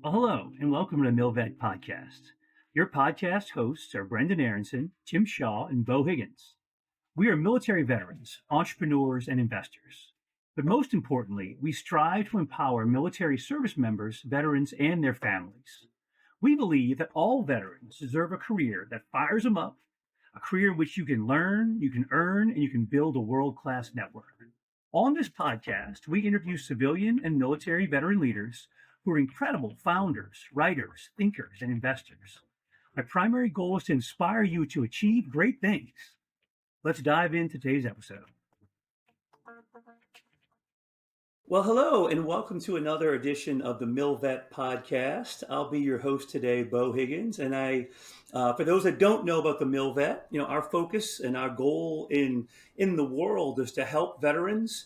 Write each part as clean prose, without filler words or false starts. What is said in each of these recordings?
Well, hello, and welcome to the MilVet Podcast. Your podcast hosts are Brendan Aronson, Tim Shaw, and Bo Higgins. We are military veterans, entrepreneurs, and investors. But most importantly, we strive to empower military service members, veterans, and their families. We believe that all veterans deserve a career that fires them up, a career in which you can learn, you can earn, and you can build a world class network. On this podcast, we interview civilian and military veteran leaders who are incredible founders, writers, thinkers, and investors. My primary goal is to inspire you to achieve great things. Let's dive into today's episode. Well, hello, and welcome to another edition of the MilVet Podcast. I'll be your host today, Bo Higgins, and for those that don't know about the MilVet, our focus and our goal in the world is to help veterans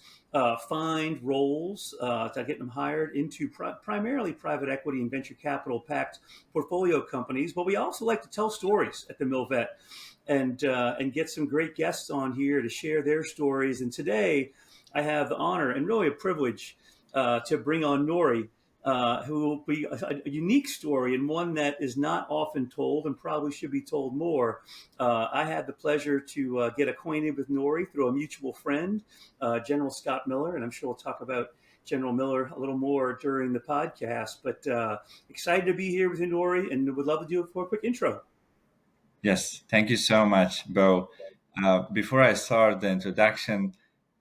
find roles to get them hired into primarily private equity and venture capital backed portfolio companies. But we also like to tell stories at the MilVet and get some great guests on here to share their stories. And today, I have the honor and really a privilege to bring on Nuri, who will be a unique story and one that is not often told and probably should be told more. I had the pleasure to get acquainted with Nuri through a mutual friend, General Scott Miller, and I'm sure we'll talk about General Miller a little more during the podcast. But excited to be here with you, Nuri, and would love to do it for a quick intro. Yes, thank you so much, Bo. Before I start the introduction,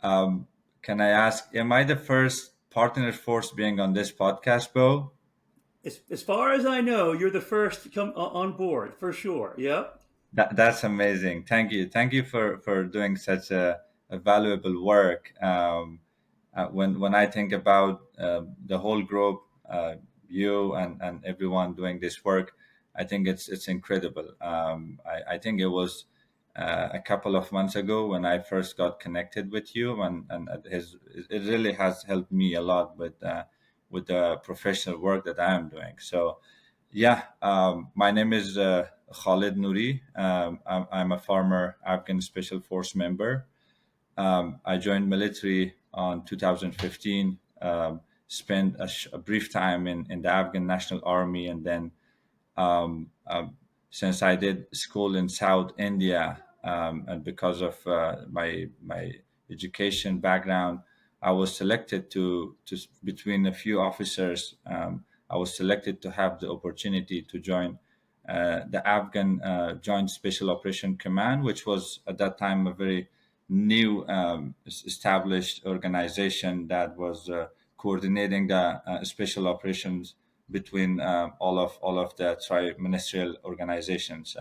um, can I ask, am I the first partner force being on this podcast, Bo? As far as I know, you're the first to come on board for sure. Yep. That's amazing. Thank you for doing such a valuable work. When I think about the whole group, you and everyone doing this work, I think it's incredible. I think it was a couple of months ago when I first got connected with you, and it really has helped me a lot with the professional work that I am doing. So, yeah, my name is Khalid Noori. I'm a former Afghan Special Force member. I joined military on 2015. Spent a brief time in the Afghan National Army, and then um, um, since I did school in South India, and because of my education background, I was selected to between a few officers. I was selected to have the opportunity to join the Afghan Joint Special Operation Command, which was at that time a very new established organization that was coordinating the special operations between all of the tri-ministerial organizations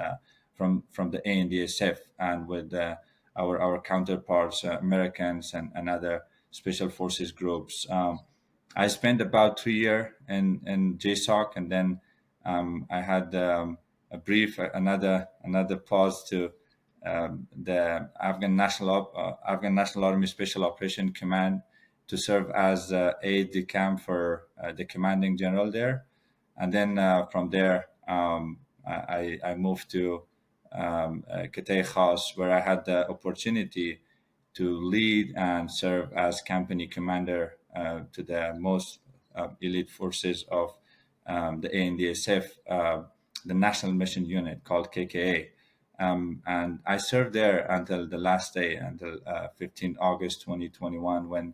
from the ANDSF and with our counterparts, Americans and other special forces groups. I spent about 3 years in JSOC, and then I had a brief another pause to the Afghan National Army Special Operation Command to serve as aide de camp for the commanding general there, and then from there I moved to Qatay Khas, where I had the opportunity to lead and serve as company commander to the most elite forces of the ANDSF, the National Mission Unit called KKA. And I served there until the last day, until 15 August 2021, when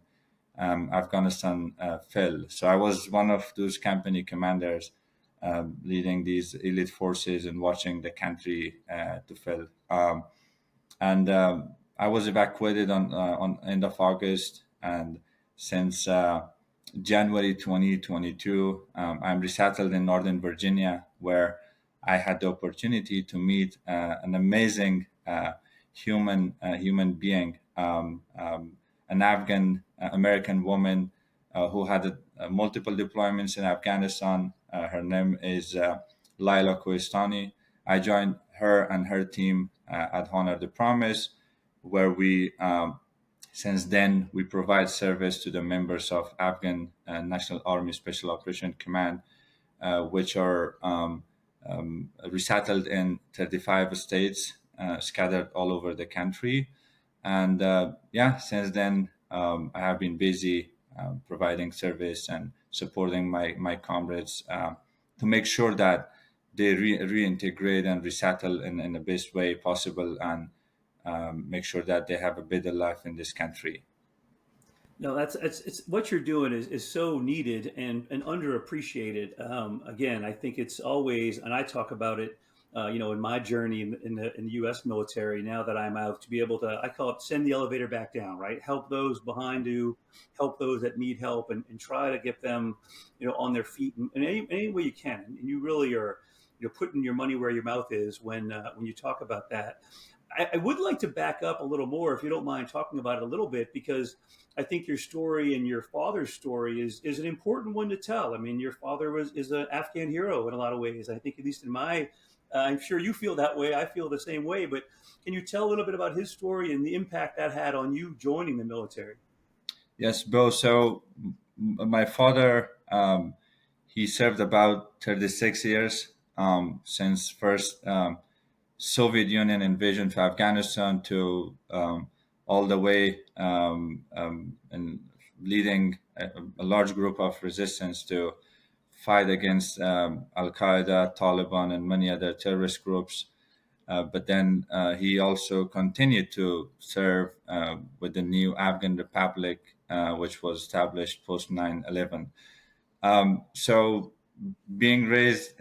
Afghanistan fell. So I was one of those company commanders leading these elite forces and watching the country to fall. And I was evacuated on end of August, and since January 2022, I'm resettled in Northern Virginia, where I had the opportunity to meet an amazing human being, an Afghan American woman who had multiple deployments in Afghanistan. Her name is Lyla Kohistany. I joined her and her team at Honor the Promise, where we since then we provide service to the members of Afghan National Army Special Operation Command, which are resettled in 35 states, scattered all over the country. And yeah, since then I have been busy providing service and supporting my comrades to make sure that they reintegrate and resettle in the best way possible, and make sure that they have a better life in this country. No, that's it's what you're doing is so needed and underappreciated. Again, I think it's always, and I talk about it, in my journey in the U.S. military. Now that I'm out, to be able to, I call it send the elevator back down, right? Help those behind you, help those that need help, and try to get them, on their feet in any way you can. And you really are, putting your money where your mouth is when you talk about that. I would like to back up a little more, if you don't mind talking about it a little bit, because I think your story and your father's story is an important one to tell. I mean, your father is an Afghan hero in a lot of ways. I think, at least in my, I'm sure you feel that way. I feel the same way. But can you tell a little bit about his story and the impact that had on you joining the military? Yes, Bill. So my father, he served about 36 years, since first Soviet Union invasion to Afghanistan to all the way, and leading a large group of resistance to fight against Al Qaeda, Taliban, and many other terrorist groups. But then he also continued to serve with the new Afghan Republic, which was established post 9/11. So being raised,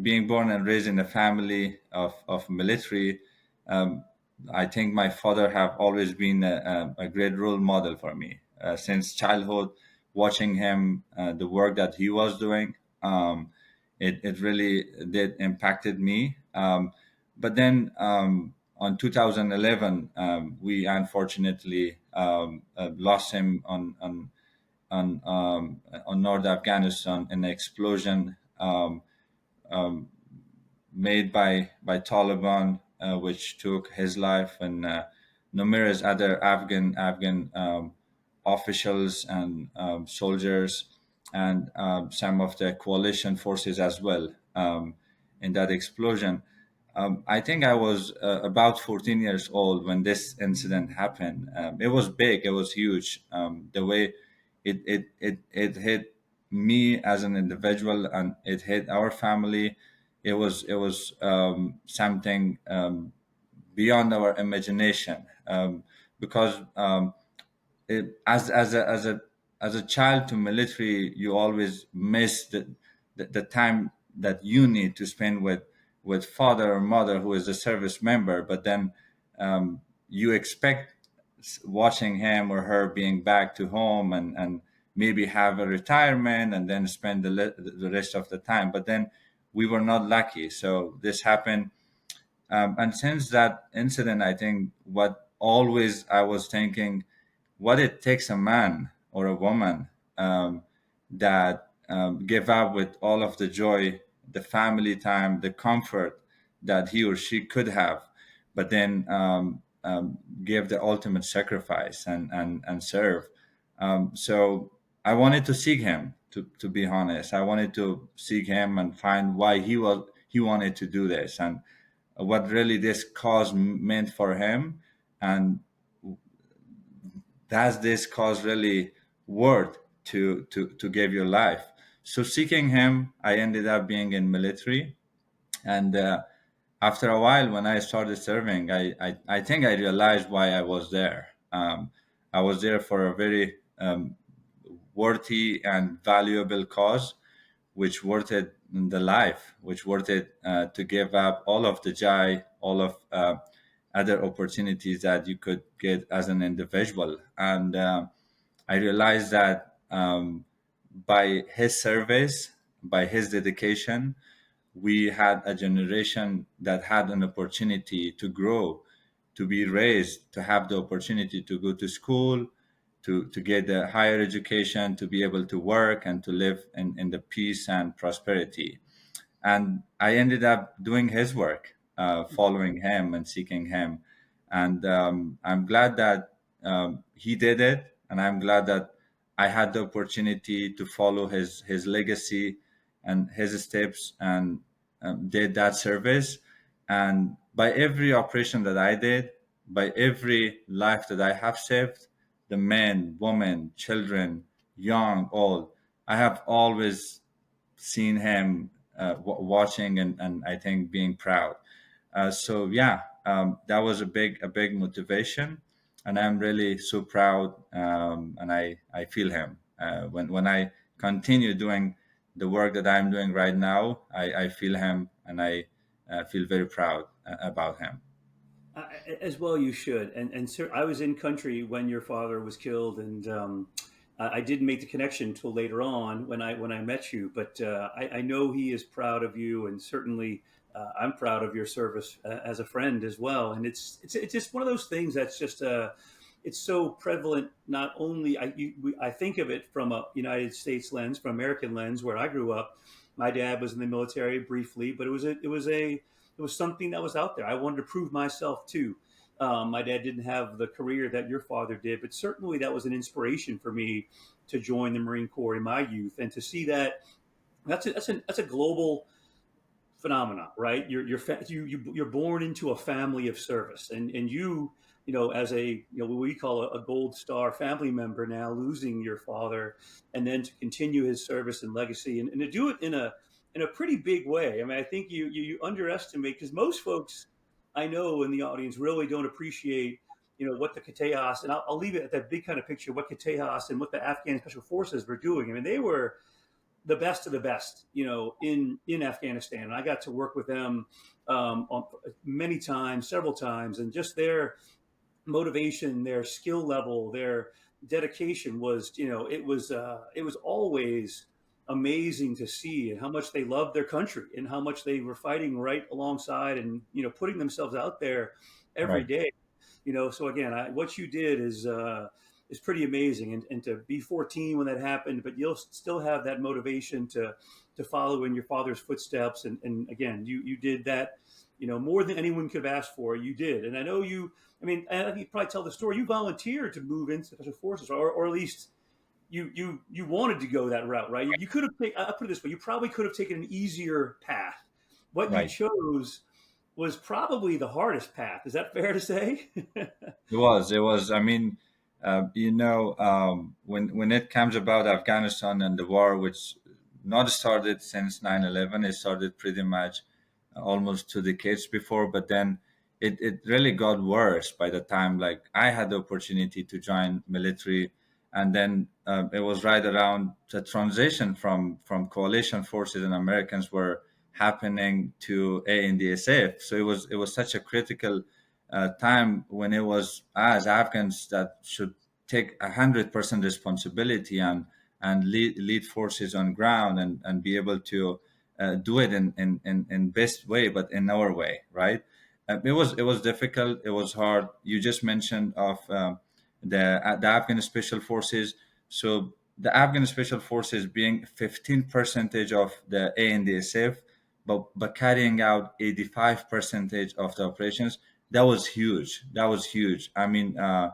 being born and raised in a family of military, um, I think my father have always been a great role model for me since childhood. Watching him, the work that he was doing, it really did impacted me. But then on 2011, we unfortunately lost him on North Afghanistan in an explosion um, made by Taliban, which took his life, and numerous other Afghan officials and soldiers, and some of the coalition forces as well, in that explosion. I think I was about 14 years old when this incident happened. It was big, it was huge. The way it hit me as an individual, and it hit our family. It was something beyond our imagination, because as a child to military, you always miss the time that you need to spend with father or mother who is a service member. But then you expect watching him or her being back to home, and maybe have a retirement and then spend the rest of the time. But then we were not lucky, so this happened. And since that incident, I think what always I was thinking, what it takes a man or a woman that give up with all of the joy, the family time, the comfort that he or she could have, but then give the ultimate sacrifice and serve. So I wanted to seek him. To be honest, I wanted to seek him and find why he wanted to do this, and what really this cause meant for him, and does this cause really worth to give your life. So seeking him, I ended up being in military, and after a while when I started serving, I think I realized why I was there. I was there for a very worthy and valuable cause, which worth it the life, which worth it to give up all of the joy, all of other opportunities that you could get as an individual. And I realized that by his service, by his dedication, we had a generation that had an opportunity to grow, to be raised, to have the opportunity to go to school, to get a higher education, to be able to work and to live in the peace and prosperity. And I ended up doing his work, following him and seeking him. And I'm glad that he did it, and I'm glad that I had the opportunity to follow his legacy and his steps, and did that service. And by every operation that I did, by every life that I have saved, the men, women, children, young, old, I have always seeing him watching, and I think being proud. So yeah, that was a big motivation, and I'm really so proud, and I feel him when I continue doing the work that I'm doing right now. I feel him, and I feel very proud about him. As well, you should. And sir, I was in country when your father was killed, and I didn't make the connection till later on when I met you. But I know he is proud of you, and certainly I'm proud of your service as a friend as well. And it's just one of those things that's just it's so prevalent. Not only I think of it from a United States lens, from American lens, where I grew up. My dad was in the military briefly, but it was something that was out there. I wanted to prove myself too. My dad didn't have the career that your father did, but certainly that was an inspiration for me to join the Marine Corps in my youth and to see that that's a global phenomena, right? You're born into a family of service, and as a what we call a gold star family member now, losing your father, and then to continue his service and legacy, and to do it in a pretty big way. I mean, I think you underestimate, because most folks I know in the audience really don't appreciate what the Chaos, and I'll leave it at that big kind of picture, what Chaos and what the Afghan Special Forces were doing. I mean, they were the best of the best, in Afghanistan. And I got to work with them many times, several times, and just their motivation, their skill level, their dedication was, it was always amazing to see, and how much they loved their country and how much they were fighting right alongside, and putting themselves out there every Right, day. So again, what you did is pretty amazing, and to be 14 when that happened, but you'll still have that motivation to follow in your father's footsteps, and again, you did that, more than anyone could have asked for. You did, and I know you. I mean, I think you probably tell the story. You volunteered to move into special forces, or at least you wanted to go that route, right? You could have taken. I put it this way: you probably could have taken an easier path. What you right. chose was probably the hardest path. Is that fair to say? It was. I mean, when it comes about Afghanistan and the war, which not started since 9/11, it started pretty much almost 2 decades before, but then it really got worse by the time like I had the opportunity to join military, and then it was right around the transition from coalition forces and Americans were happening to ANDSF. So it was such a critical time when it was as Afghans that should take 100% responsibility and lead forces on ground and be able to do it in best way, but in our way, right? It was difficult. It was hard. You just mentioned of the Afghan Special Forces. So the Afghan Special Forces being 15 percentage of the ANDSF, but carrying out 85 percentage of the operations. That was huge. That was huge. I mean, I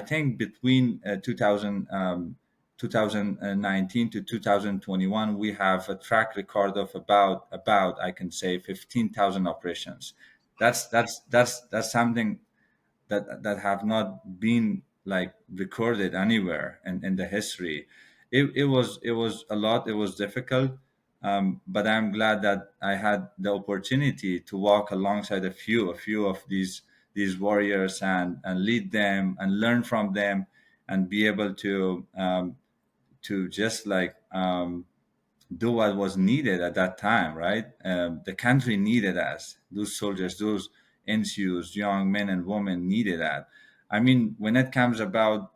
think between 2019 to 2021, we have a track record of about I can say 15,000 operations. That's something that have not been like recorded anywhere in the history. It was a lot. It was difficult, but I'm glad that I had the opportunity to walk alongside a few of these warriors and lead them and learn from them and be able to just like do what was needed at that time, right? The country needed us. Those soldiers, those NCOs, young men and women needed that. I mean, when it comes about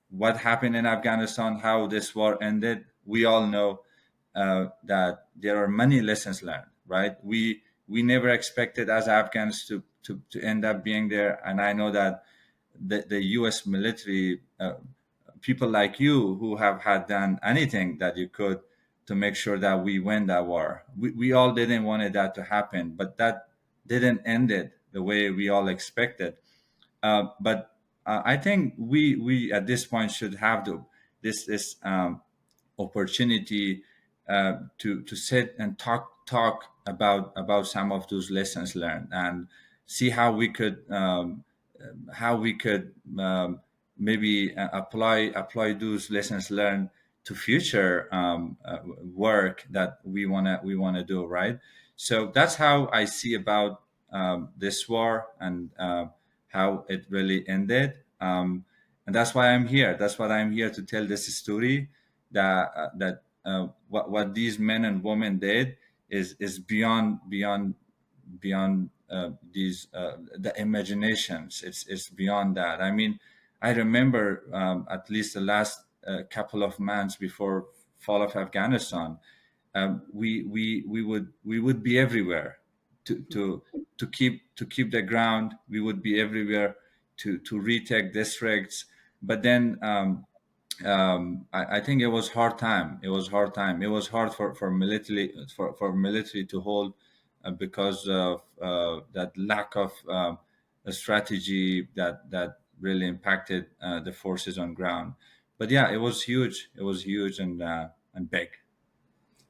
what happened in Afghanistan, how this war ended, we all know that there are many lessons learned, right? We never expected as Afghans to end up being there, and I know that the U.S. military, people like you who have had done anything that you could to make sure that we win that war. We all didn't want that to happen, but that didn't end it the way we all expected. But I think we at this point should have this opportunity to sit and talk about some of those lessons learned and see how we could maybe apply those lessons learned to future work that we wanna do, right? So that's how I see about this war, and how it really ended. And that's why I'm here. That's what I'm here to tell this story, that what these men and women did is beyond these the imaginations. It's beyond that. I mean, I remember at least the last couple of months before fall of Afghanistan, we would be everywhere to keep the ground. We would be everywhere to retake districts. But then I think it was hard time. It was hard time. It was hard for military to hold, because of that lack of a strategy that really impacted the forces on ground. But yeah, it was huge. It was huge and big.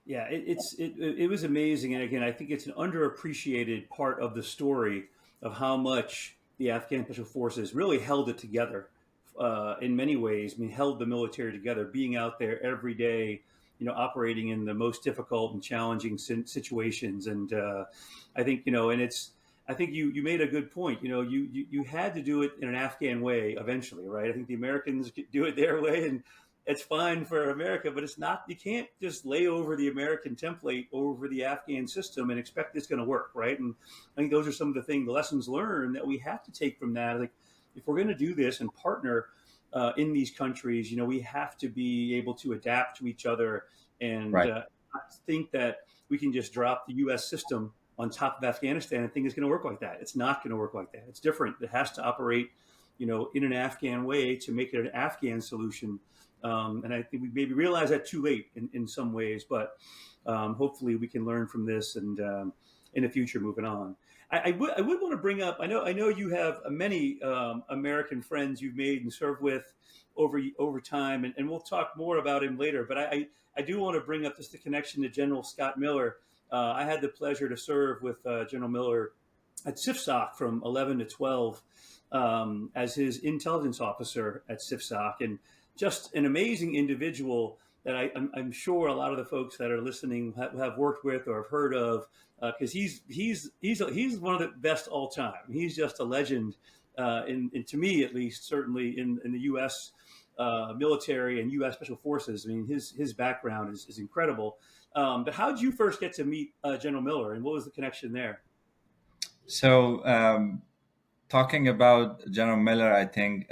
Yeah, it was amazing, and again, I think it's an underappreciated part of the story of how much the Afghan Special Forces really held it together. In many ways, I mean, held the military together, being out there every day, operating in the most difficult and challenging situations. And I think and I think you made a good point. You had to do it in an Afghan way eventually, right? I think the Americans do it their way, and it's fine for America, but it's not. You can't just lay over the American template over the Afghan system and expect it's going to work, right? And I think those are some of the lessons learned that we have to take from that. Like, if we're going to do this and partner in these countries, we have to be able to adapt to each other and Right. not think that we can just drop the U.S. system on top of Afghanistan and think it's going to work like that. It's not going to work like that. It's different. It has to operate, in an Afghan way to make it an Afghan solution. And I think we maybe realize that too late in some ways, but hopefully we can learn from this and in the future moving on. I would want to bring up. I know you have many American friends you've made and served with over time, and we'll talk more about him later. But I do want to bring up just the connection to General Scott Miller. I had the pleasure to serve with General Miller at CIFSOC from 11 to 12 as his intelligence officer at CIFSOC, and just an amazing individual that I'm sure a lot of the folks that are listening have worked with or have heard of, because he's one of the best all time. He's just a legend, in to me at least, certainly in the U.S. Military and U.S. Special Forces. I mean, his background is incredible. But how did you first get to meet General Miller, and what was the connection there? So, talking about General Miller, I think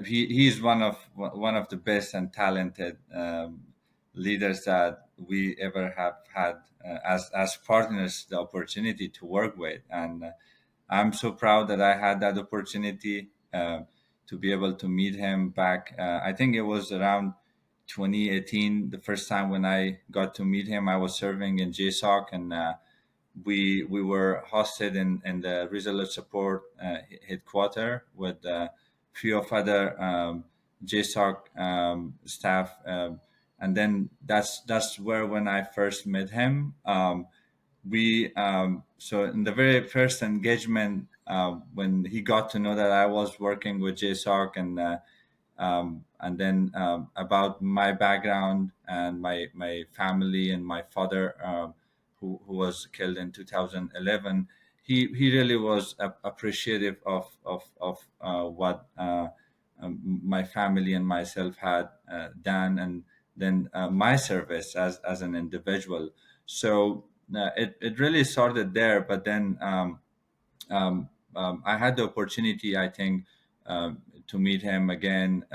he's one of the best and talented leaders that we ever have had as partners the opportunity to work with. And I'm so proud that I had that opportunity to be able to meet him back. I think it was around 2018, the first time when I got to meet him. I was serving in JSOC, and we were hosted in the Resolute Support headquarters with few of other JSOC staff, and then that's where when I first met him. We So in the very first engagement, when he got to know that I was working with JSOC, and then about my background and my family and my father, who was killed in 2011. He really was appreciative of what my family and myself had done, and then my service as an individual. So it really started there. But then I had the opportunity, I think, to meet him again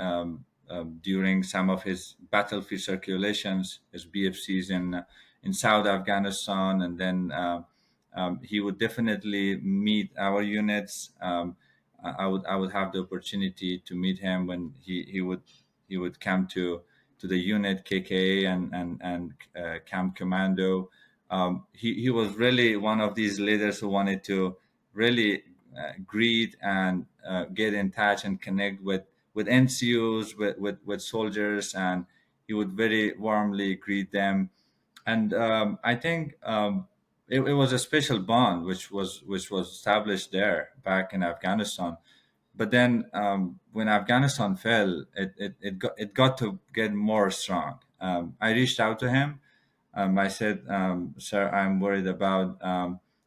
during some of his battlefield circulations, his BFCs in South Afghanistan, and then he would definitely meet our units. I would have the opportunity to meet him when he would come to the unit KKA and Camp Commando. He was really one of these leaders who wanted to really greet and get in touch and connect with NCOs, with soldiers, and he would very warmly greet them. And I think it was a special bond which was established there back in Afghanistan, But then when Afghanistan fell, it got to get more strong. I reached out to him. I said, "Sir, I'm worried about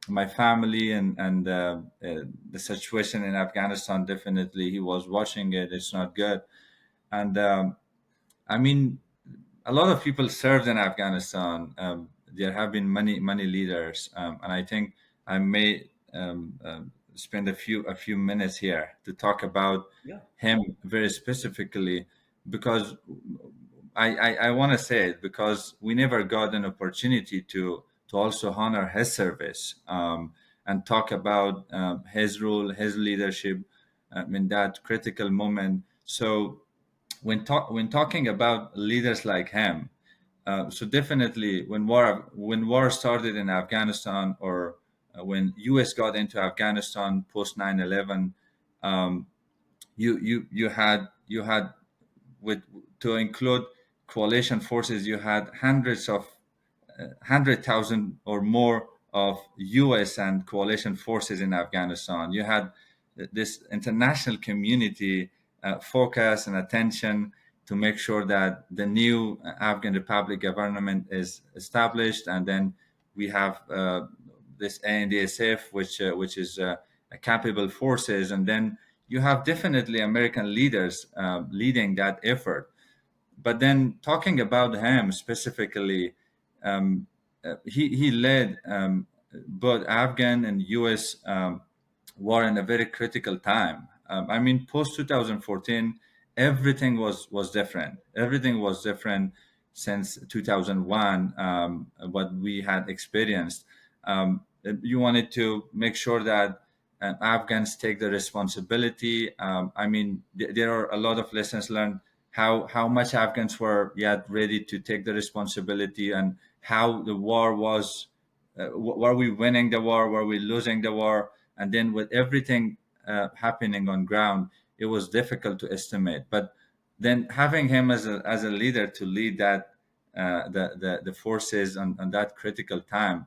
my family and the situation in Afghanistan. Definitely, he was watching it. It's not good." And I mean, a lot of people served in Afghanistan. There have been many leaders, and I think I may spend a few minutes here to talk about Yeah. him very specifically, because I want to say it because we never got an opportunity to also honor his service, and talk about his role, his leadership in that critical moment. So when talking about leaders like him, so definitely when war started in Afghanistan, or when U.S. got into Afghanistan post 9/11, um, you had with to include coalition forces, you had 100,000 or more of U.S. and coalition forces in Afghanistan. You had this international community focus and attention to make sure that the new Afghan Republic government is established, and then we have this ANDSF, which is capable forces, and then you have definitely American leaders leading that effort. But then talking about him specifically, um, he led both Afghan and U.S. War in a very critical time. I mean, post 2014, everything was different. Everything was different since 2001. What we had experienced, you wanted to make sure that Afghans take the responsibility. I mean, there are a lot of lessons learned, how much Afghans were yet ready to take the responsibility, and how the war was. Were we winning the war? Were we losing the war? And then with everything happening on ground, it was difficult to estimate. But then having him as a leader to lead that the forces on that critical time,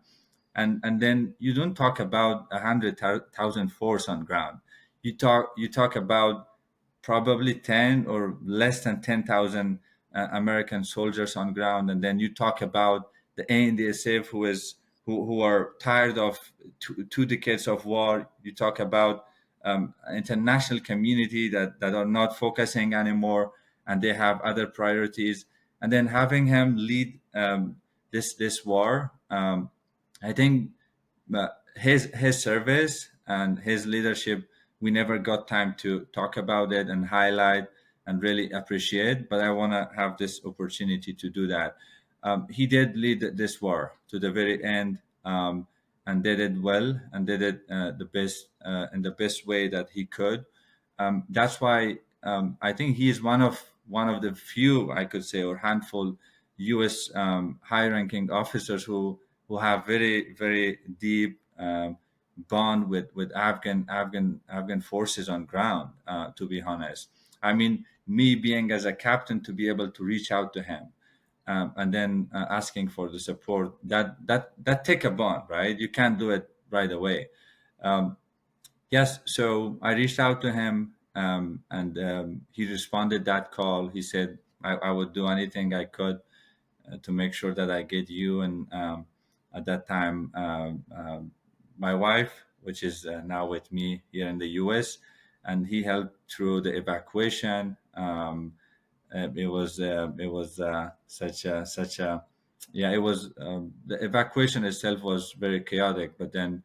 and then you don't talk about 100,000 force on ground. You talk about probably 10 or less than 10,000 American soldiers on ground, and then you talk about the ANDSF who are tired of two decades of war. You talk about international community that are not focusing anymore, and they have other priorities. And then having him lead this war, I think his service and his leadership, we never got time to talk about it and highlight and really appreciate. But I want to have this opportunity to do that. He did lead this war to the very end, and did it well, and did it the best in the best way that he could. That's why I think he is one of the few, I could say, or handful U.S. High-ranking officers who have very deep bond with Afghan forces on ground. To be honest, I mean, me being as a captain to be able to reach out to him, and then asking for the support, that take a bond, right? You can't do it right away. Um, yes, so I reached out to him, and he responded that call. He said I would do anything I could to make sure that I get you. And at that time, my wife, which is now with me here in the U.S., and he helped through the evacuation. It was such a yeah. It was the evacuation itself was very chaotic, but then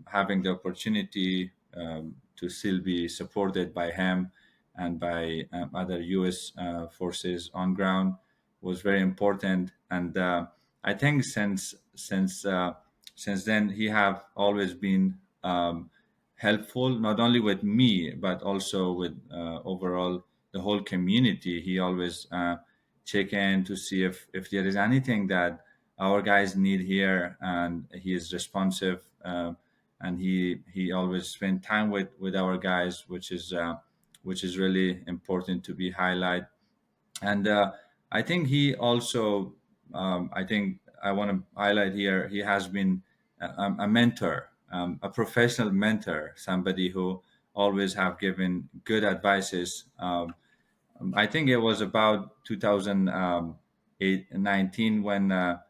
having the opportunity to still be supported by him and by other U.S. Forces on ground was very important. And I think since then he have always been helpful, not only with me but also with overall the whole community. He always check in to see if there is anything that our guys need here, and he is responsive. And he always spend time with our guys, which is really important to be highlight. And I think he also, I think I want to highlight here, he has been a mentor, a professional mentor, somebody who always have given good advices. I think it was about 2019 when the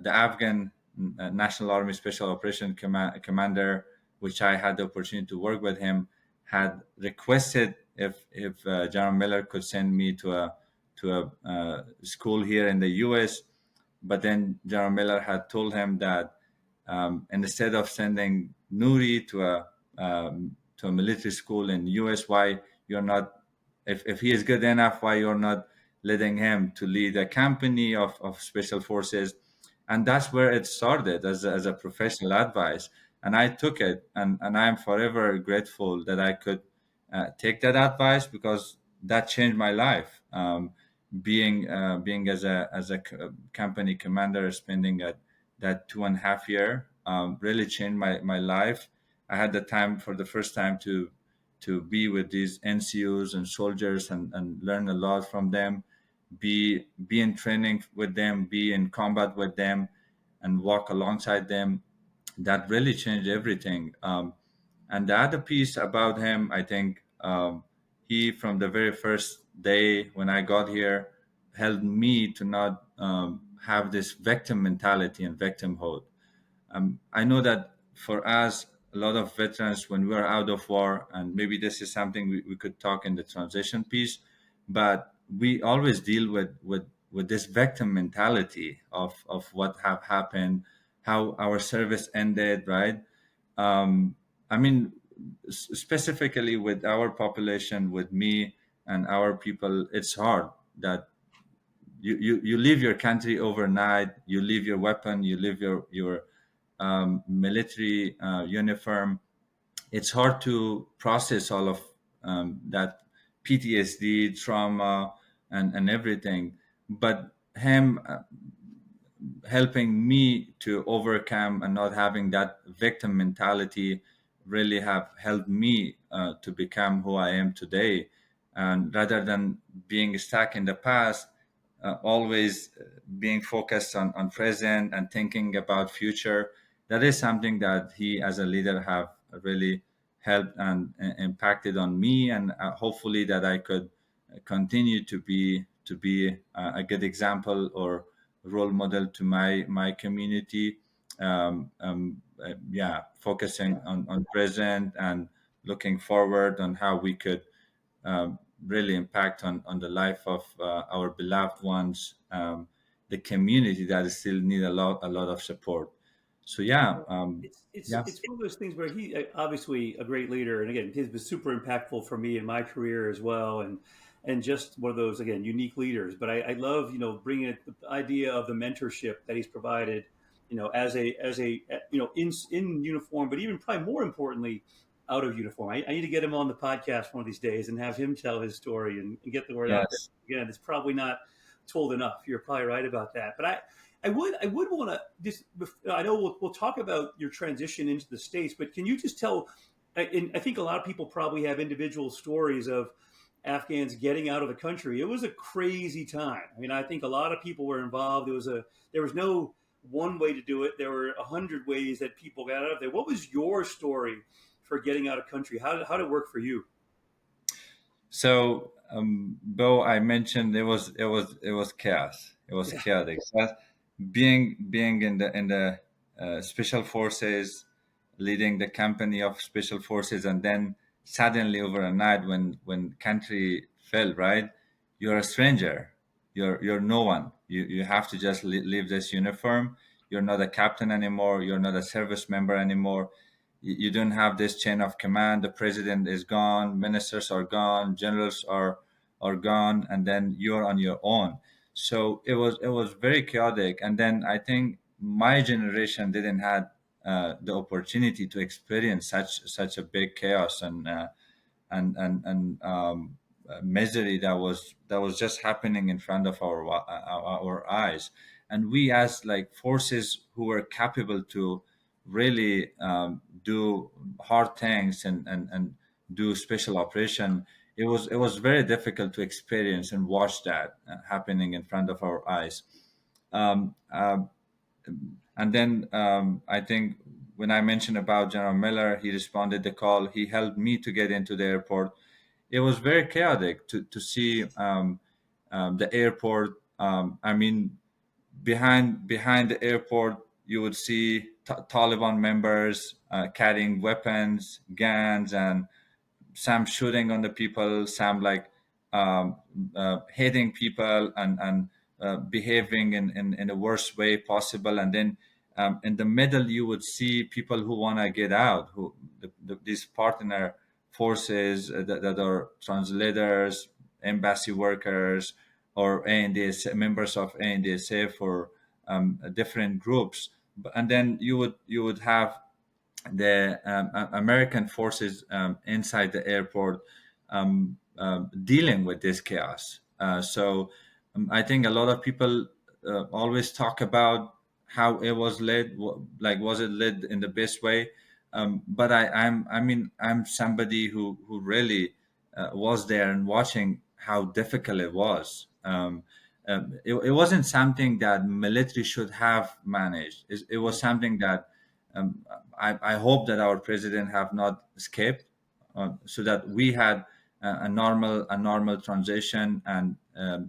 Afghan National Army Special Operation Commander, which I had the opportunity to work with him, had requested if General Miller could send me to a school here in the U.S. But then General Miller had told him that instead of sending Nuri to a military school in U.S., why you're not, if he is good enough, why you're not letting him to lead a company of special forces? And that's where it started as a professional advice. And I took it, and I'm forever grateful that I could take that advice, because that changed my life. Being as a company commander, spending that 2.5 year really changed my life. I had the time for the first time to be with these NCOs and soldiers, and learn a lot from them, be in training with them, be in combat with them, and walk alongside them. That really changed everything. And the other piece about him, I think, he, from the very first day when I got here, helped me to not have this victim mentality and victimhood. I know that for us, a lot of veterans, when we are out of war, and maybe this is something we could talk in the transition piece, but we always deal with this victim mentality of what have happened, how our service ended, right? I mean, specifically with our population, with me and our people, it's hard that you leave your country overnight, you leave your weapon, you leave your military uniform. It's hard to process all of that PTSD, trauma, and everything. But him helping me to overcome and not having that victim mentality really have helped me to become who I am today. And rather than being stuck in the past, always being focused on present and thinking about future, that is something that he as a leader have really helped and impacted on me. And hopefully that I could continue to be a good example or role model to my community. Yeah, focusing on present and looking forward on how we could really impact on the life of our beloved ones, the community that still need a lot of support. So yeah, yeah. It's one of those things where he obviously a great leader, and again, he's been super impactful for me in my career as well, and just one of those again unique leaders. But I love bringing it, the idea of the mentorship that he's provided, as a in uniform, but even probably more importantly out of uniform. I need to get him on the podcast one of these days and have him tell his story and get the word out there. Yes. Again, it's probably not told enough. You're probably right about that, but I would want to just. I know we'll talk about your transition into the states, but can you just tell? And I think a lot of people probably have individual stories of Afghans getting out of the country. It was a crazy time. I mean, I think a lot of people were involved. There was no one way to do it. There were 100 ways that people got out of there. What was your story for getting out of country? How did it work for you? So, Bo, I mentioned it was chaos. It was Yeah. chaotic. So being in the special forces, leading the company of special forces, and then suddenly overnight, when country fell, right, you're a stranger. You're no one. You have to just leave this uniform. You're not a captain anymore. You're not a service member anymore. You don't have this chain of command. The president is gone, ministers are gone, generals are gone, and then you're on your own. So it was very chaotic. And then I think my generation didn't have the opportunity to experience such a big chaos and misery that was just happening in front of our eyes. And we, as like forces who were capable to really do hard things and do special operation, it was very difficult to experience and watch that happening in front of our eyes. um, uh, and then I think when I mentioned about General Miller, he responded the call. He helped me to get into the airport. It was very chaotic to see the airport. I mean, behind the airport, you would see Taliban members carrying weapons, guns, and some shooting on the people, some like um, hitting people and behaving in the worst way possible. And then in the middle, you would see people who want to get out, who these partner forces that are translators, embassy workers, or ANDS members of ANDSF or different groups. And then you would have the American forces inside the airport dealing with this chaos. So I think a lot of people always talk about how it was led, like was it led in the best way? But I'm somebody who really was there and watching how difficult it was. It wasn't something that military should have managed. It was something that um, I hope that our president have not escaped, so that we had a normal transition, and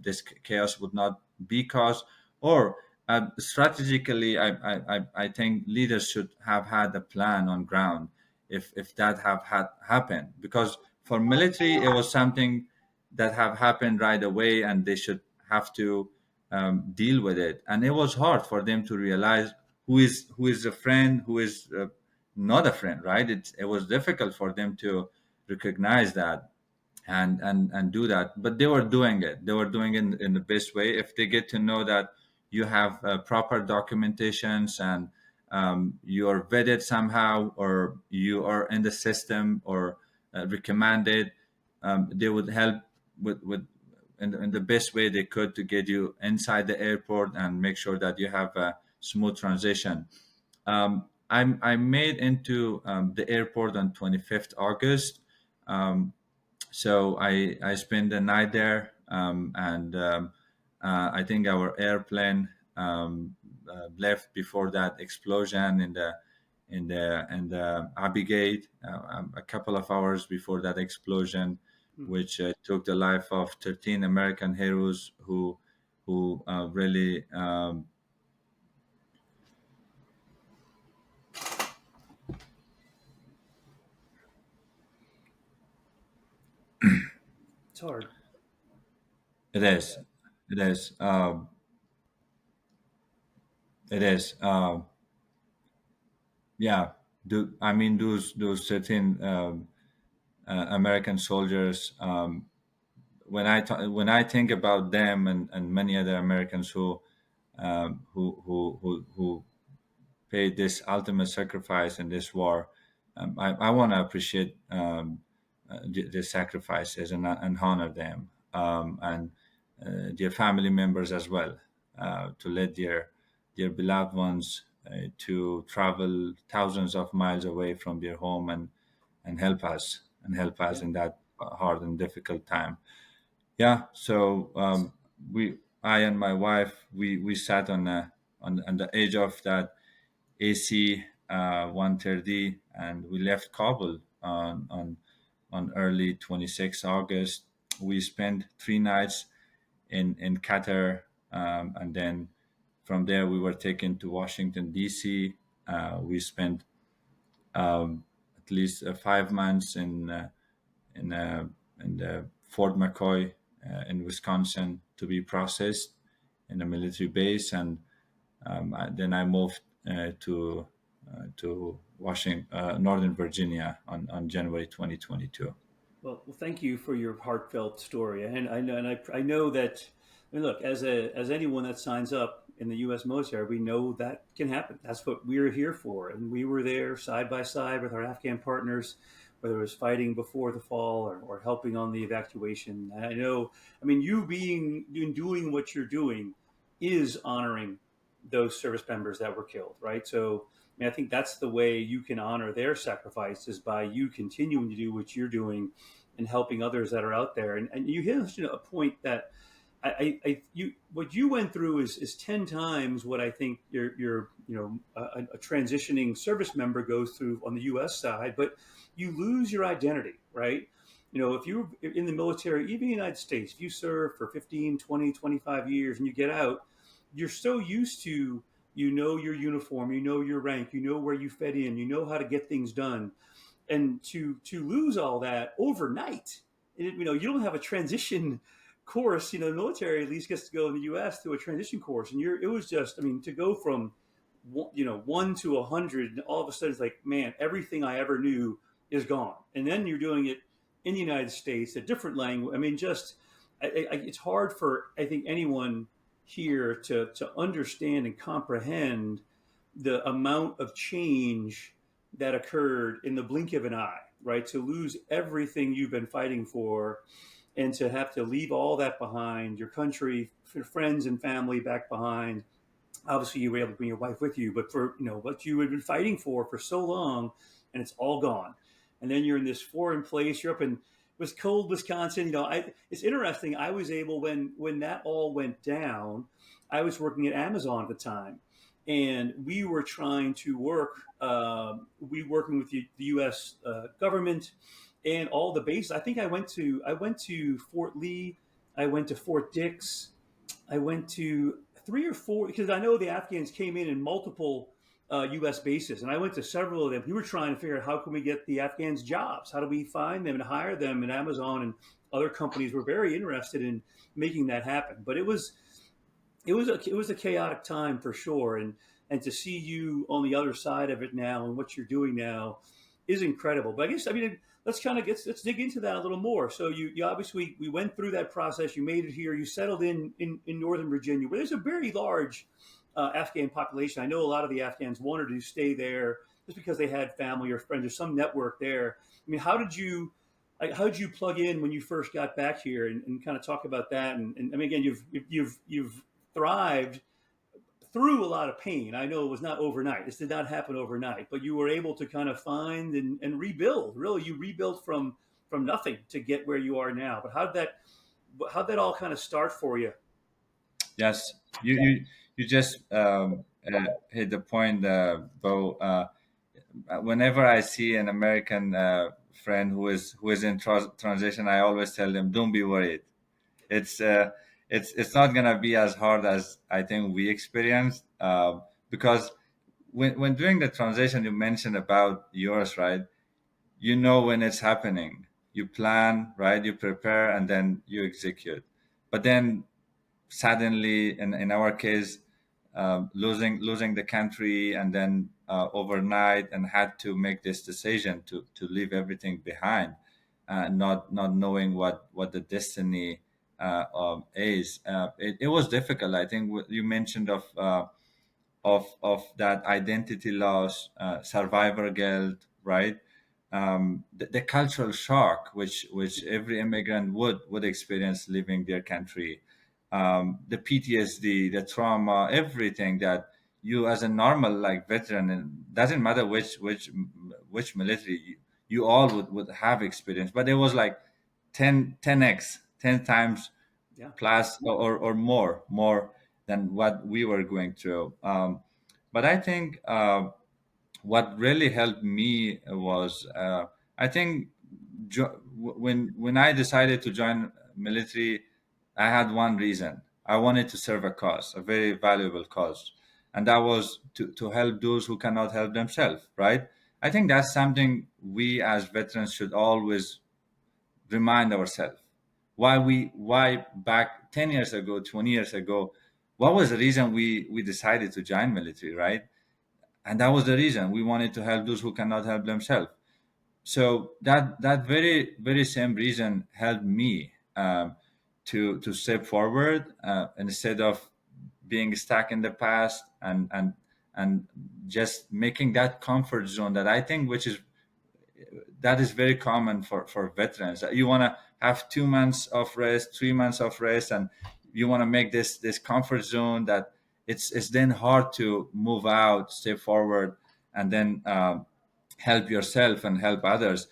this chaos would not be caused. Or strategically, I think leaders should have had a plan on ground if that have had happened, because for military it was something that have happened right away, and they should have to deal with it. And it was hard for them to realize who is a friend, who is not a friend, right? It was difficult for them to recognize that and do that, but they were doing it. They were doing it in the best way. If they get to know that you have proper documentations, and you are vetted somehow, or you are in the system, or recommended, they would help with in the best way they could to get you inside the airport and make sure that you have a smooth transition. I made into the airport on 25th August. Um, so I spent the night there, and I think our airplane left before that explosion in the Abbey Gate, a couple of hours before that explosion, Hmm. which took the life of 13 American heroes who really It's hard. it is it is it is yeah. I mean those 13 American soldiers. When I think about them and many other Americans who paid this ultimate sacrifice in this war, I want to appreciate the sacrifices and honor them, and their family members as well, to let their beloved ones to travel thousands of miles away from their home and help us Yeah. in that hard and difficult time. Yeah. So I and my wife, we sat on the edge of that AC 130, and we left Kabul on early 26 August. We spent 3 nights in Qatar, and then from there we were taken to Washington D.C. We spent at least 5 months in uh, in the Fort McCoy in Wisconsin to be processed in a military base, and then I moved to Washington, Northern Virginia on January 2022. Well, thank you for your heartfelt story, and I know that. I mean, look, as anyone that signs up in the U.S. military, we know that can happen. That's what we're here for, and we were there side by side with our Afghan partners, whether it was fighting before the fall or helping on the evacuation. And I know, I mean, you being doing what you're doing is honoring those service members that were killed, right? So I mean, I think that's the way you can honor their sacrifice is by you continuing to do what you're doing and helping others that are out there. And you hit a point that what you went through is 10 times what I think your a transitioning service member goes through on the U.S. side. But you lose your identity, right? If you're in the military, even in the United States, if you serve for 15, 20, 25 years and you get out, you're so used to, your uniform, your rank, where you fit in, how to get things done. And to lose all that overnight, you don't have a transition course. The military at least gets to go in the U.S. to a transition course, and it was just, I mean, to go from 1 to 100, and all of a sudden it's like, man, everything I ever knew is gone. And then you're doing it in the United States, a different language. I mean, just it's hard for, I think, anyone here to understand and comprehend the amount of change that occurred in the blink of an eye, right? To lose everything you've been fighting for, and to have to leave all that behind, your country, friends and family back behind. Obviously, you were able to bring your wife with you, but for what you had been fighting for so long, and it's all gone. And then you're in this foreign place. You're up in was cold Wisconsin. It's interesting. I was able, when that all went down, I was working at Amazon at the time, and we were trying to working with the U.S. Government and all the bases. I think I went to Fort Lee, I went to Fort Dix, I went to 3 or 4, because I know the Afghans came in multiple U.S. bases, and I went to several of them. We were trying to figure out, how can we get the Afghans jobs? How do we find them and hire them? And Amazon and other companies were very interested in making that happen. But it was a chaotic time for sure, and to see you on the other side of it now and what you're doing now is incredible. But I mean, let's dig into that a little more. So you obviously, we went through that process. You made it here. You settled in Northern Virginia, where there's a very large Afghan population. I know a lot of the Afghans wanted to stay there just because they had family or friends or some network there. I mean, how did you plug in when you first got back here, and kind of talk about that? And I mean, again, you've thrived through a lot of pain. I know it was not overnight. This did not happen overnight, but you were able to kind of find and rebuild. Really, you rebuilt from nothing to get where you are now. But how'd that all kind of start for you? Yes, you just hit the point, Bo. Whenever I see an American friend who is in transition, I always tell them, "Don't be worried. It's uh, it's not gonna be as hard as I think we experienced, because when doing the transition, you mentioned about yours, right? You know when it's happening. You plan, right? You prepare, and then you execute. But then suddenly, in our case, losing the country, and then overnight, and had to make this decision to leave everything behind, not knowing what the destiny is. It was difficult. I think what you mentioned of that identity loss, survivor guilt, right? The cultural shock which every immigrant would experience leaving their country, the PTSD, the trauma, everything that you, as a normal, like, veteran, and doesn't matter which military, you all would have experience, but it was like 10x, 10 times Yeah. plus, or more than what we were going through. But I think what really helped me was, I think, when I decided to join military, I had one reason. I wanted to serve a cause, a very valuable cause, and that was to help those who cannot help themselves. Right? I think that's something we as veterans should always remind ourselves. Why back 10 years ago, 20 years ago, what was the reason we decided to join military, right? And that was the reason we wanted to help those who cannot help themselves. So that very same reason helped me, to step forward, instead of being stuck in the past, and just making that comfort zone, that I think, which is that is very common for veterans. You want to have 2 months of rest, 3 months of rest, and you want to make this comfort zone, that it's then hard to move out, step forward, and then help yourself and help others.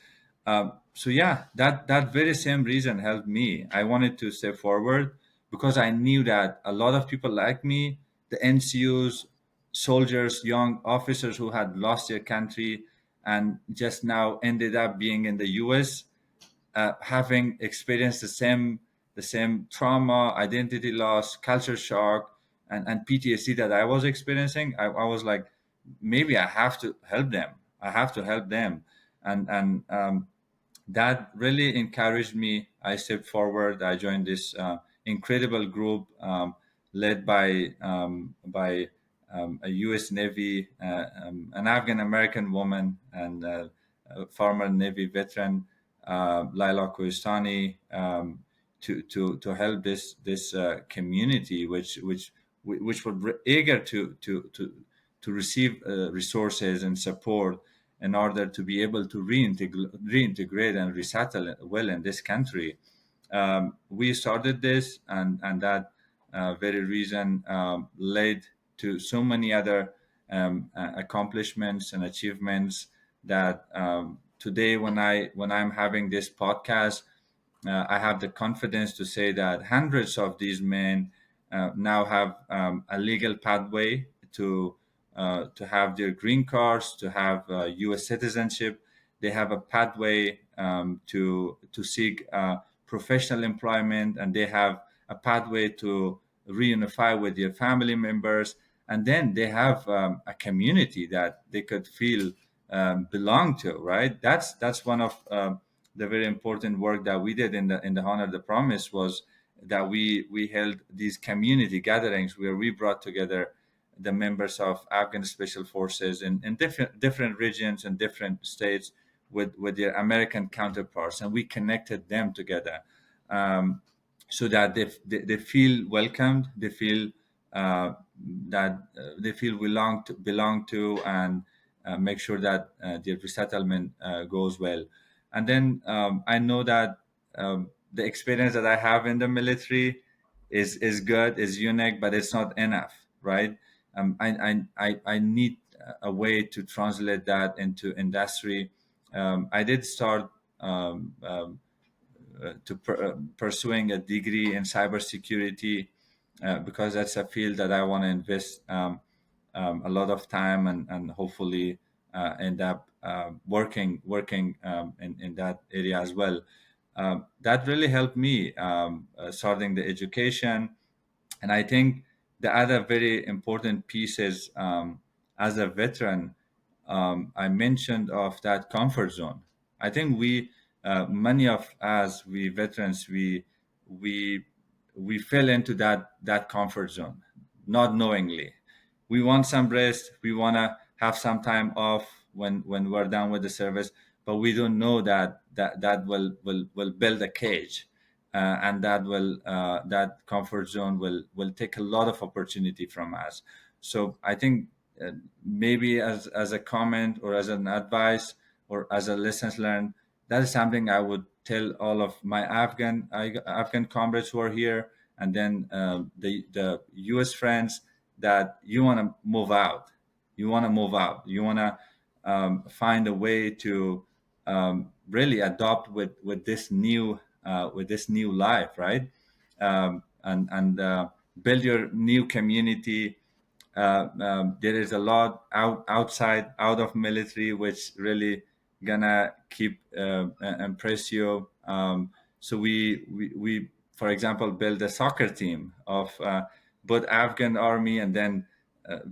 So yeah, that very same reason helped me. I wanted to step forward, because I knew that a lot of people like me, the NCUs, soldiers, young officers who had lost their country and just now ended up being in the U.S., having experienced the same trauma, identity loss, culture shock, and PTSD that I was experiencing. I was like, maybe I have to help them. I have to help them, and that really encouraged me. I stepped forward. I joined this incredible group led by a U.S. Navy, an Afghan-American woman, and a former Navy veteran, Lyla Kohistany, to help this community, which were eager to receive resources and support in order to be able to reintegrate and resettle well in this country. We started this, and that very reason led to so many other accomplishments and achievements that today, when I'm having this podcast, I have the confidence to say that hundreds of these men now have a legal pathway to have their green cards, to have U.S. citizenship. They have a pathway to seek professional employment, and they have a pathway to reunify with their family members. And then they have a community that they could feel belong to. Right. That's one of the very important work that we did in the Honor the Promise, was that we held these community gatherings where we brought together the members of Afghan Special Forces in different regions and different states with their American counterparts, and we connected them together, so that they feel welcomed, they feel that they feel belong to, and make sure that their resettlement goes well. And then I know that the experience that I have in the military is good, is unique, but it's not enough, right? I need a way to translate that into industry. I did start pursuing a degree in cybersecurity because that's a field that I want to invest a lot of time and hopefully end up working in that area as well. That really helped me starting the education. And I think the other very important piece is, as a veteran, I mentioned of that comfort zone. I think many of us, we veterans, we we fell into that comfort zone, not knowingly. We want some rest. We want to have some time off when we're done with the service, but we don't know that will build a cage, and that comfort zone will take a lot of opportunity from us. So I think maybe as a comment or as an advice or as a lessons learned, that is something I would tell all of my Afghan comrades who are here, and then the U.S. friends, that you want to move out. You want to move out. You want to find a way to really adopt with this new life, right? And build your new community. There is a lot out of military, which really gonna keep impress you. So we for example build a soccer team of both Afghan army and then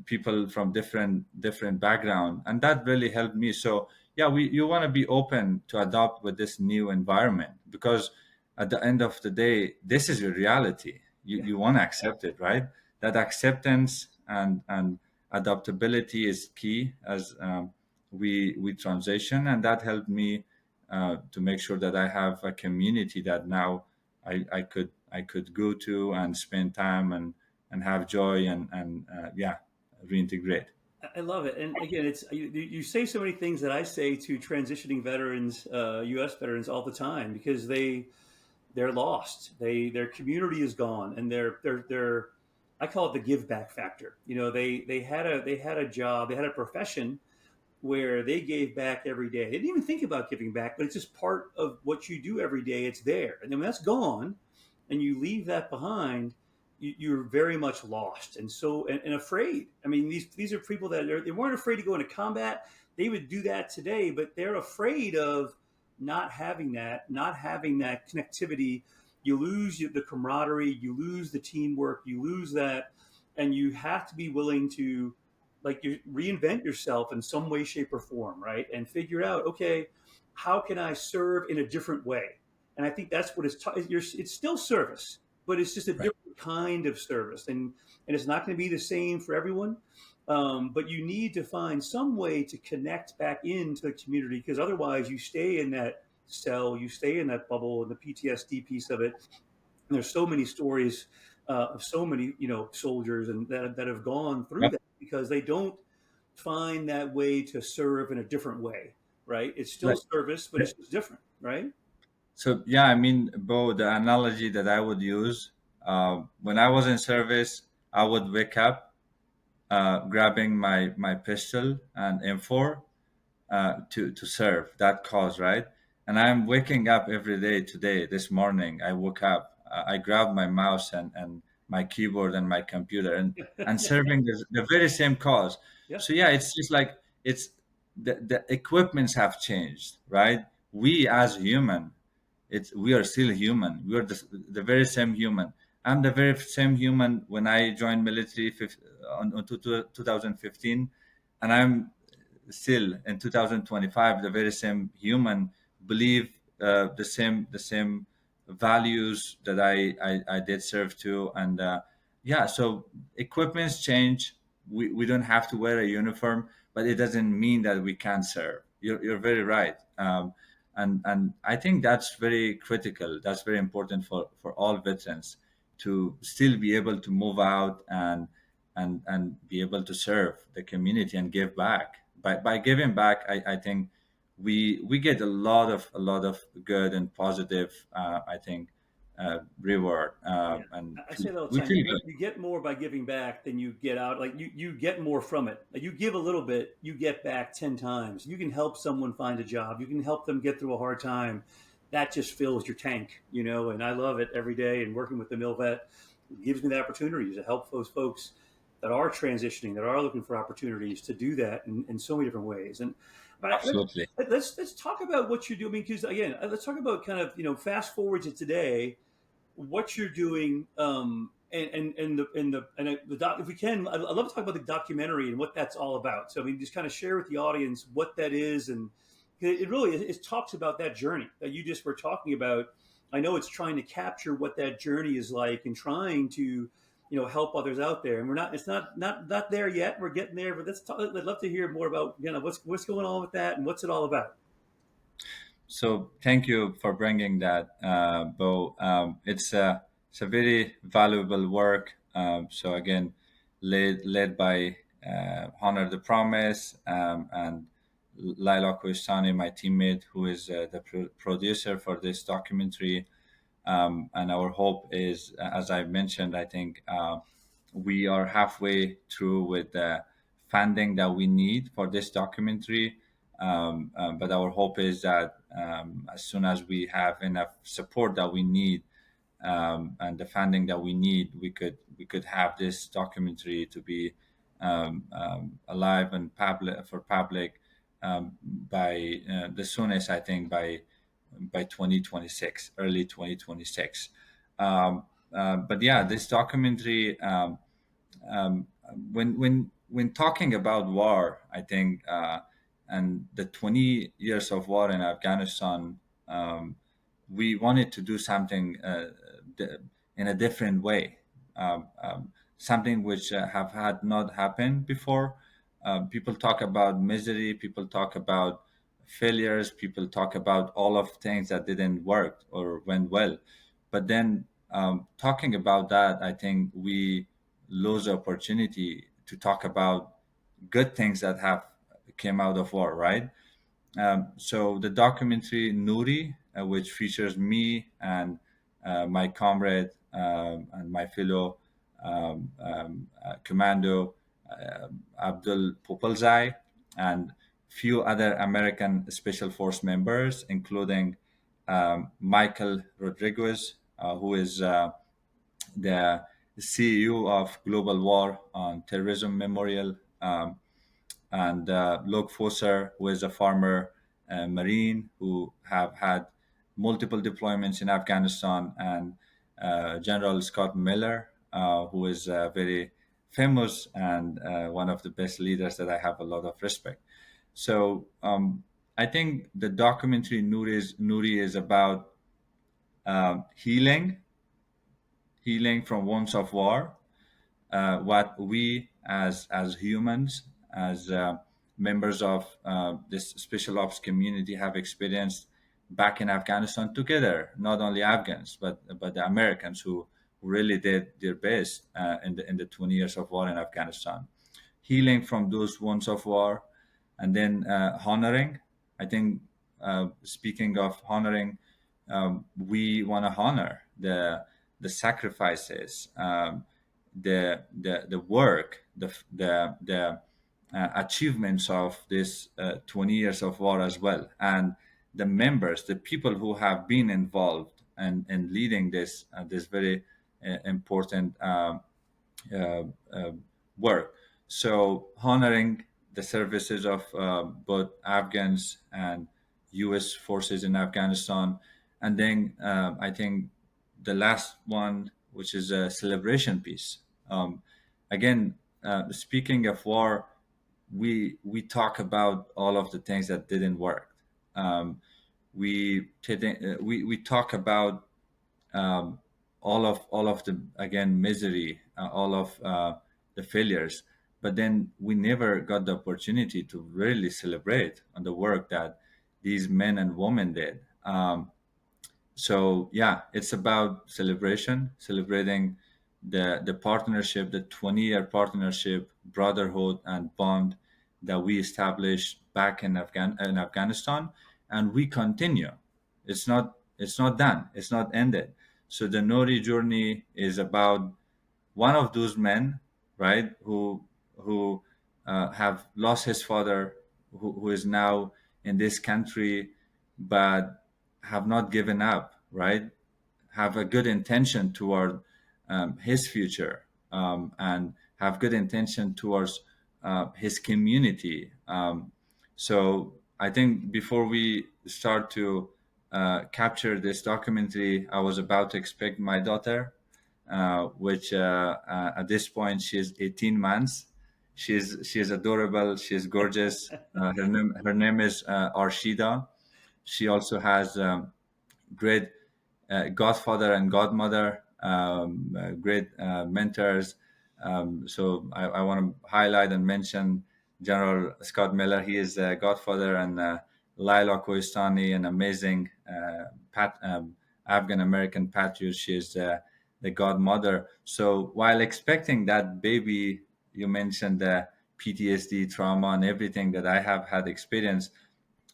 people from different background, and that really helped me. So yeah, you want to be open to adopt with this new environment, because at the end of the day, this is your reality. You want to accept it, right? That acceptance and adaptability is key as we transition, and that helped me to make sure that I have a community that now I could go to and spend time and have joy and yeah, reintegrate. I love it. And again, you say so many things that I say to transitioning veterans, U.S. veterans, all the time, because they're lost. Their community is gone, and they're I call it the give back factor. They had a job, they had a profession where they gave back every day. They didn't even think about giving back, but it's just part of what you do every day. It's there, and then when that's gone, and you leave that behind, you're very much lost and afraid. I mean, these are people that they weren't afraid to go into combat. They would do that today, but they're afraid of not having that connectivity. You lose the camaraderie, you lose the teamwork, you lose that, and you have to be willing to like you reinvent yourself in some way, shape, or form, right? And figure out, okay, how can I serve in a different way? And I think that's what it's still service, but it's just a Right. different kind of service, and it's not going to be the same for everyone. But you need to find some way to connect back into the community, because otherwise you stay in that cell, you stay in that bubble, and the PTSD piece of it. And there's so many stories of so many soldiers and that have gone through Yep. that because they don't find that way to serve in a different way, right? It's still Right. service, but it's just different, right? So yeah, I mean, Bo, the analogy that I would use, when I was in service, I would wake up, grabbing my pistol and M4, to serve that cause, right? And I'm waking up every day. Today, this morning, I woke up. I grabbed my mouse and my keyboard and my computer and serving the very same cause. Yeah. So yeah, it's just like it's the equipments have changed, right? We as human, we are still human. We are the very same human. I'm the very same human when I joined military 2015, and I'm still in 2025 the very same human, believe the same values that I did serve to. And yeah, so equipments change. We don't have to wear a uniform, but it doesn't mean that we can't serve. You're very right. And I think that's very critical. That's very important for all veterans to still be able to move out and be able to serve the community and give back. By giving back, I think we get a lot of good and positive, I think, reward, Yeah, and I say that all the we time. feel good. You get more by giving back than you get out. Like you get more from it. Like you give a little bit, you get back 10 times. You can help someone find a job. You can help them get through a hard time. That just fills your tank, and I love it every day. And working with the MilVet gives me the opportunities to help those folks that are transitioning, that are looking for opportunities to do that in so many different ways. And but Absolutely. let's talk about what you're doing, because again, let's talk about kind of fast forward to today, what you're doing, and the doc. If we can, I'd love to talk about the documentary and what that's all about. So I mean, just kind of share with the audience what that is, and it really it talks about that journey that you just were talking about. I know it's trying to capture what that journey is like and trying to help others out there. And we're not, it's not there yet. We're getting there, but let's talk. I'd love to hear more about what's going on with that and what's it all about. So thank you for bringing that, Bo. It's a very valuable work. So again, led by Honor the Promise, and Lyla Kohistany, my teammate, who is the producer for this documentary. And our hope is, as I mentioned, I think we are halfway through with the funding that we need for this documentary. But our hope is that as soon as we have enough support that we need, and the funding that we need, we could have this documentary to be alive and public, by the soonest, I think, by 2026, early 2026. Um, but yeah, this documentary, um, when talking about war, I think, and the 20 years of war in Afghanistan, we wanted to do something di- in a different way, something which have had not happened before. People talk about misery, people talk about failures, people talk about all of things that didn't work or went well. But then, talking about that, I think we lose the opportunity to talk about good things that have came out of war, right? So the documentary Nuri, which features me and my comrade, and my fellow commando, Abdul Popalzai, and few other American Special Force members, including Michael Rodriguez, who is the CEO of Global War on Terrorism Memorial, and Luke Focer, who is a former Marine who have had multiple deployments in Afghanistan, and General Scott Miller, who is very famous and one of the best leaders that I have a lot of respect. So I think the documentary Nuri is about healing from wounds of war, what we as humans, as members of this special ops community have experienced back in Afghanistan together. Not only Afghans, but the Americans who really did their best in the 20 years of war in Afghanistan. Healing from those wounds of war, and then honoring. I think, speaking of honoring, we want to honor the sacrifices, the work, the achievements of this 20 years of war as well, and the members, the people who have been involved and leading this very important uh, uh, work. So honoring the services of both Afghans and U.S. forces in Afghanistan, and then I think the last one, which is a celebration piece. Um, Again, speaking of war, we talk about all of the things that didn't work. Um, we talk about um, all of the, again, misery, all of the failures, but then we never got the opportunity to really celebrate on the work that these men and women did. So yeah, it's about celebrating the partnership, the 20-year partnership, brotherhood, and bond that we established back in Afghanistan, and we continue. It's not done. It's not ended. So the Nori journey is about one of those men, right, who have lost his father, who is now in this country, but have not given up, right? Have a good intention toward his future, and have good intention towards his community. So I think before we start to capture this documentary, I was about to expect my daughter, which at this point she's 18 months. She's adorable. She's gorgeous. Her name is Arshida. She also has great godfather and godmother, great mentors. So I want to highlight and mention General Scott Miller. He is a godfather, and Lyla Kohistany, an amazing Afghan-American patriot. She is the godmother. So while expecting that baby, you mentioned the PTSD trauma and everything that I have had experience.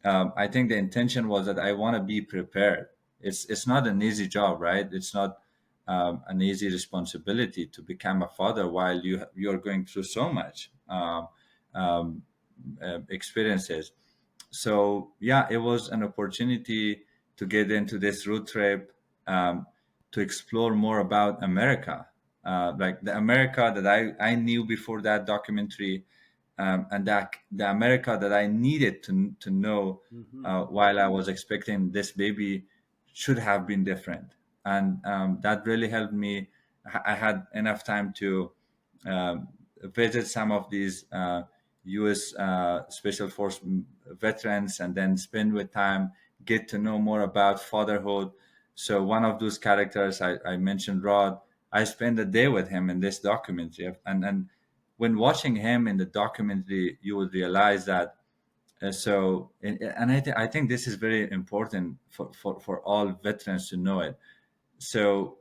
I think the intention was that I want to be prepared. It's not an easy job, right? It's not an easy responsibility to become a father while you're going through so much um, experiences. So yeah, it was an opportunity to get into this road trip, to explore more about America, like the America that I knew before that documentary, and that the America that I needed to know Mm-hmm. while I was expecting this baby should have been different, and that really helped me. I had enough time to um, visit some of these U.S. Special Force veterans, and then spend with time, get to know more about fatherhood. So one of those characters I mentioned, Rod. I spent a day with him in this documentary, and when watching him in the documentary, you would realize that. And I think this is very important for all veterans to know it. So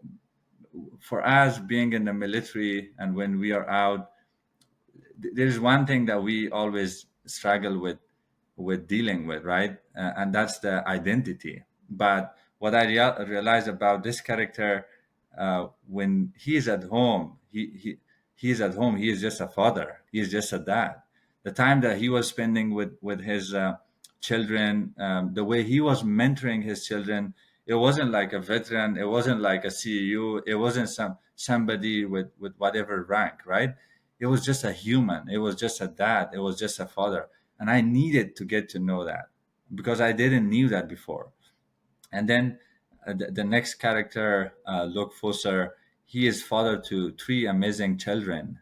for us being in the military, and when we are out, there's one thing that we always struggle with dealing with, right? And that's the identity. But what I realized about this character, when he's at home, he's at home. He is just a father. He is just a dad. The time that he was spending with his children, the way he was mentoring his children, It wasn't like a veteran. It wasn't like a CEU. It wasn't somebody with whatever rank, right? It was just a human. It was just a dad. It was just a father, and I needed to get to know that because I didn't knew that before. And then the next character, Luke Focer, he is father to three amazing children.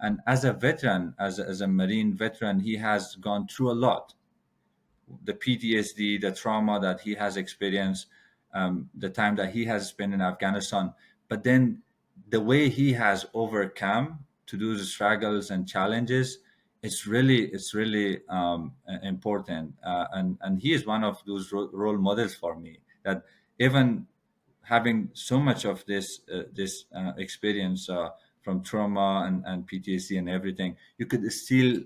And as a veteran, as a Marine veteran, he has gone through a lot. The PTSD, the trauma that he has experienced, the time that he has spent in Afghanistan. But then the way he has overcome to do the struggles and challenges, it's really important. And he is one of those role models for me that even having so much of this experience from trauma and PTSD and everything, you could still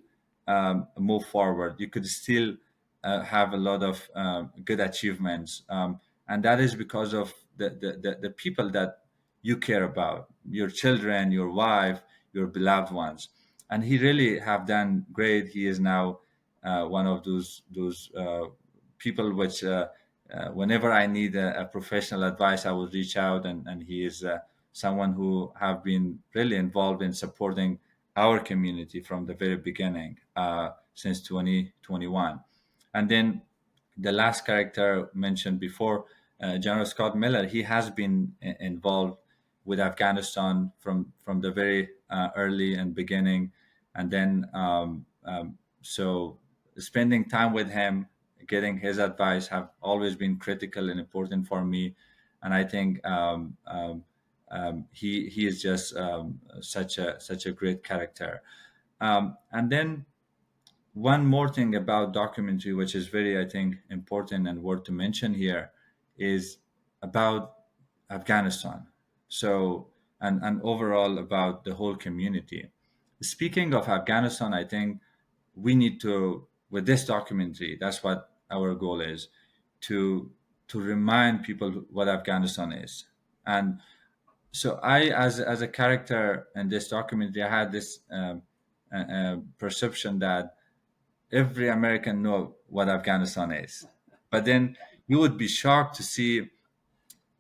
move forward. You could still have a lot of good achievements, and that is because of the people that you care about, your children, your wife, your beloved ones. And he really have done great. He is now one of those people which whenever I need a professional advice, I will reach out, and he is someone who have been really involved in supporting our community from the very beginning since 2021. And then the last character mentioned before, General Scott Miller, he has been involved with Afghanistan from the very early and beginning, and then so spending time with him, getting his advice have always been critical and important for me. And I think he is just such a great character. And then one more thing about documentary, which is very, I think, important and worth to mention here, is about Afghanistan. So, and overall about the whole community. Speaking of Afghanistan, I think we need to, with this documentary, that's what our goal is, to to remind people what Afghanistan is. And so I, as a character in this documentary, I had this perception that every American know what Afghanistan is. But then you would be shocked to see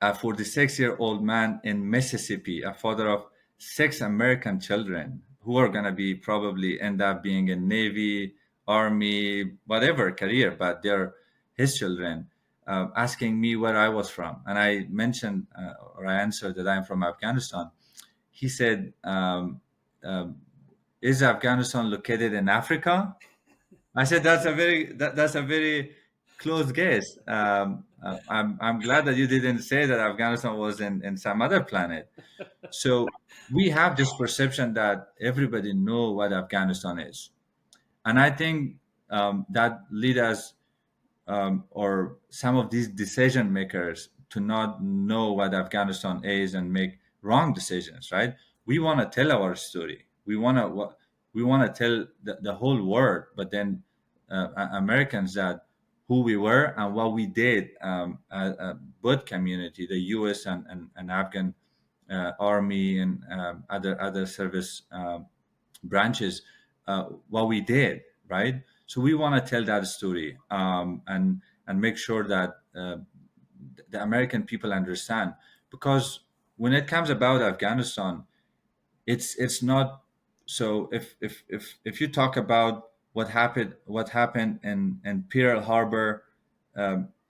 a 46-year-old man in Mississippi, a father of six American children who are going to be probably end up being in Navy, Army, whatever career, but they're his children, asking me where I was from. And I mentioned or I answered that I'm from Afghanistan. He said, um, is Afghanistan located in Africa? I said that's a very close guess. I'm glad that you didn't say that Afghanistan was in some other planet. So we have this perception that everybody know what Afghanistan is, and I think that lead us or some of these decision makers to not know what Afghanistan is and make wrong decisions. Right? We want to tell our story. We want to tell the whole world, but then Americans that who we were and what we did both community, the U.S. and Afghan army and other service branches, what we did, right? So we want to tell that story and make sure that the American people understand, because when it comes about Afghanistan, it's not. So if you talk about what happened in Pearl Harbor,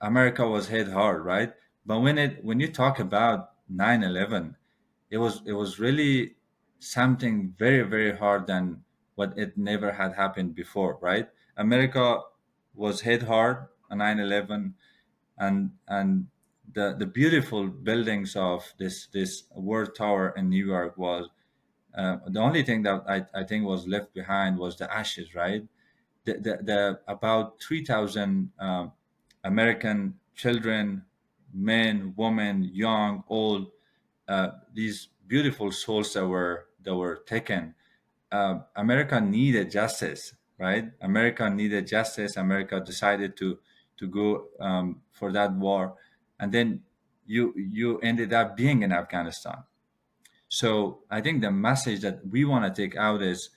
America was hit hard, right? But when you talk about 9/11, it was really something very very hard than what it never had happened before, right? America was hit hard on 9/11, and the beautiful buildings of this World Tower in New York was the only thing that I think was left behind was the ashes, right? The about 3,000 American children, men, women, young, old, these beautiful souls that were taken. America needed justice, right? America needed justice. America decided to go for that war, and then you ended up being in Afghanistan. So I think the message that we want to take out is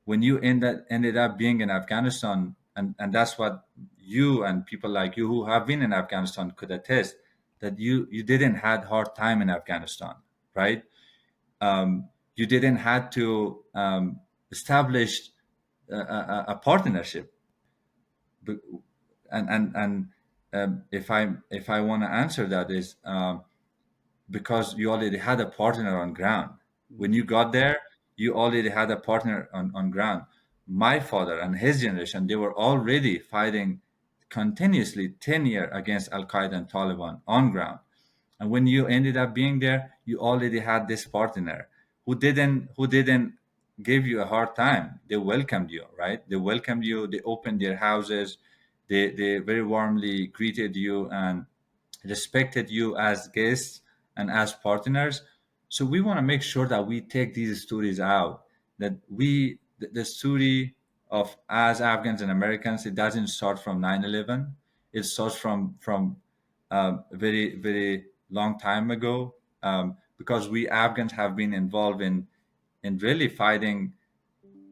when you ended up being in Afghanistan, and that's what you and people like you who have been in Afghanistan could attest. that you didn't had hard time in Afghanistan, right? You didn't had to establish a partnership. B- and if I want to answer that is because you already had a partner on ground. When you got there, you already had a partner on ground. My father and his generation, they were already fighting continuously 10 years against Al Qaeda and Taliban on ground. And when you ended up being there, you already had this partner who didn't give you a hard time. They welcomed you, right? They welcomed you. They opened their houses. They very warmly greeted you and respected you as guests and as partners. So we want to make sure that we take these stories out. That the story of as Afghans and Americans, it doesn't start from 9/11. It starts from very very long time ago, because we Afghans have been involved in really fighting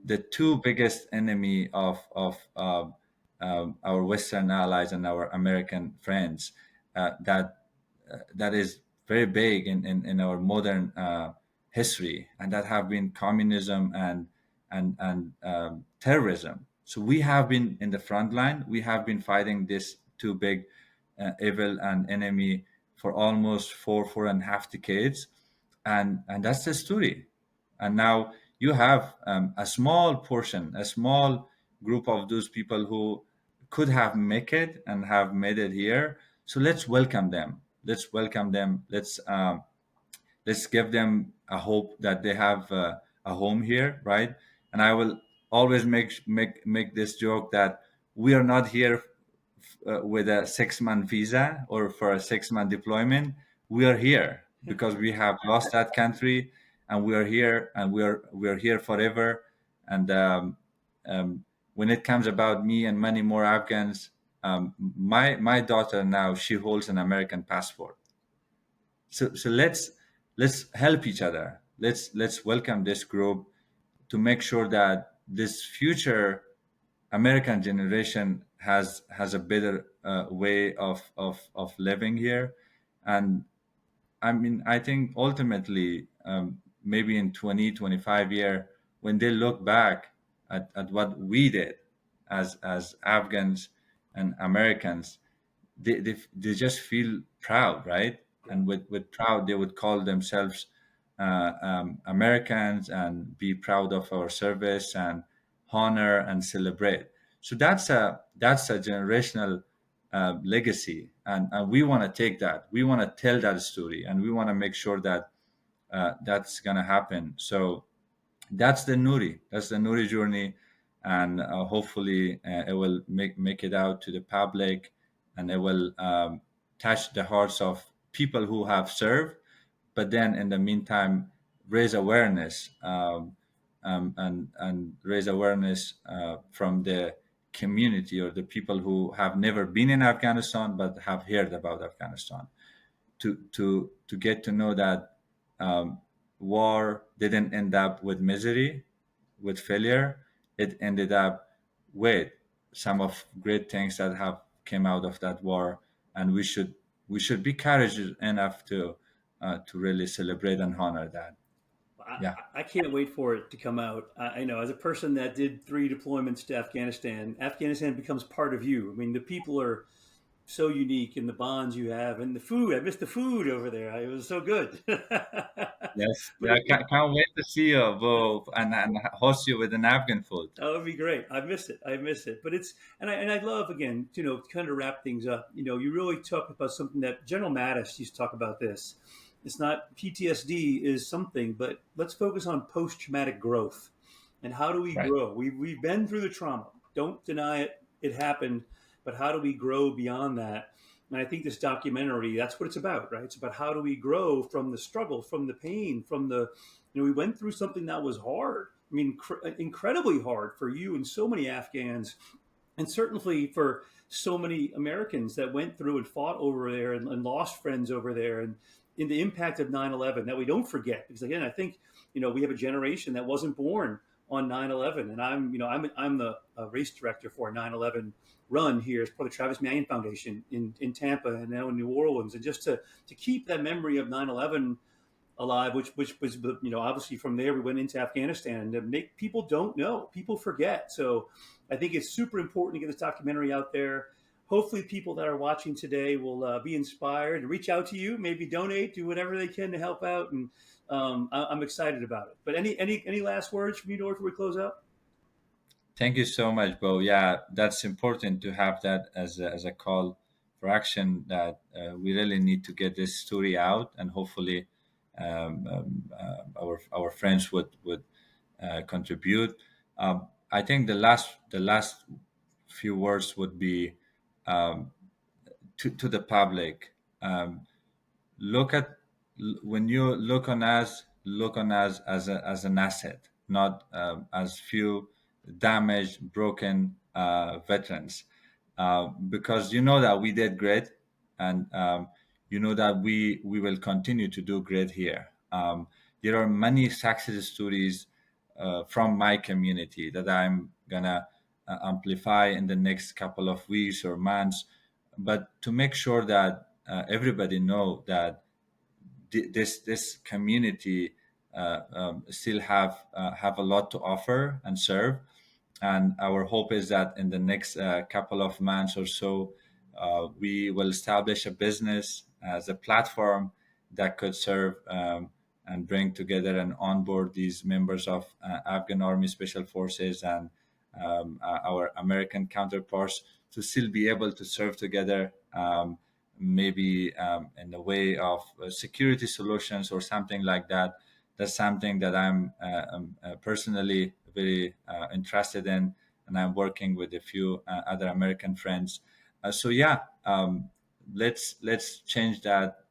the two biggest enemy of our Western allies and our American friends, that is very big in our modern history, and that have been communism and terrorism. So we have been in the front line. We have been fighting this two big evil and enemy for almost four and a half decades, and that's the story. And now you have a small portion, a small group of those people who could have make it and have made it here. So let's welcome them. Let's welcome them. Let's give them a hope that they have a home here, right? And I will always make this joke that we are not here with a 6 month visa or for a 6 month deployment. We are here because we have lost that country, and we are here, and we are here forever. And um, when it comes about me and many more Afghans, my daughter now, she holds an American passport. So let's help each other. Let's welcome this group to make sure that this future American generation has a better way of living here. And I mean, I think ultimately, maybe in 20-25 year, when they look back at what we did as Afghans and Americans, they just feel proud, right? Yeah. And with proud, they would call themselves Americans and be proud of our service and honor and celebrate. So that's a generational legacy, and we want to take that. We want to tell that story, and we want to make sure that that's going to happen. So that's the Nuri. That's the Nuri journey, and hopefully it will make it out to the public, and it will touch the hearts of people who have served, but then in the meantime raise awareness, and raise awareness from the community or the people who have never been in Afghanistan but have heard about Afghanistan, to get to know that war didn't end up with misery, with failure. It ended up with some of great things that have came out of that war, and we should be courageous enough to really celebrate and honor that. Yeah. I can't wait for it to come out. I know, as a person that did 3 deployments to Afghanistan, Afghanistan becomes part of you. I mean, the people are so unique, and the bonds you have, and the food. I missed the food over there. It was so good. Yes. But Yeah. Can't wait to see you, Bo, and host you with an Afghan food. that would be great. I miss it. I miss it. But it's and I love, again, to kind of wrap things up. You really talk about something that General Mattis used to talk about. This. It's not PTSD is something, but let's focus on post traumatic growth, and how do we Right. grow? We've been through the trauma. Don't deny it. It happened, but how do we grow beyond that? And I think this documentary, that's what it's about, right? It's about how do we grow from the struggle, from the pain, from the, we went through something that was hard. I mean, incredibly hard for you and so many Afghans, and certainly for so many Americans that went through and fought over there, and lost friends over there, and in the impact of 9/11 that we don't forget. Because again, I think, we have a generation that wasn't born on 9/11, and I'm the race director for a 9/11 run here as part of the Travis Manion Foundation in Tampa and now in New Orleans, and just to keep that memory of 9/11 alive, which was, obviously from there we went into Afghanistan, and to make people don't know, people forget. So I think it's super important to get this documentary out there. Hopefully people that are watching today will be inspired and reach out to you, maybe donate, do whatever they can to help out. And I'm excited about it. But any last words from you, Nori, before we close out? Thank you so much, Bo. Yeah, that's important to have that as a call for action, that we really need to get this story out, and hopefully our friends would contribute. I think the last few words would be to the public. Look at When you look on us as an asset, not as few damaged, broken veterans, because you know that we did great, and you know that we will continue to do great here. There are many success stories from my community that I'm gonna amplify in the next couple of weeks or months, but to make sure that everybody know that this community still have a lot to offer and serve. And our hope is that in the next couple of months or so, we will establish a business as a platform that could serve and bring together and onboard these members of Afghan Army Special Forces and our American counterparts to still be able to serve together, maybe in the way of security solutions or something like that. That's something that I'm personally very interested in, and I'm working with a few other American friends. So yeah, let's change that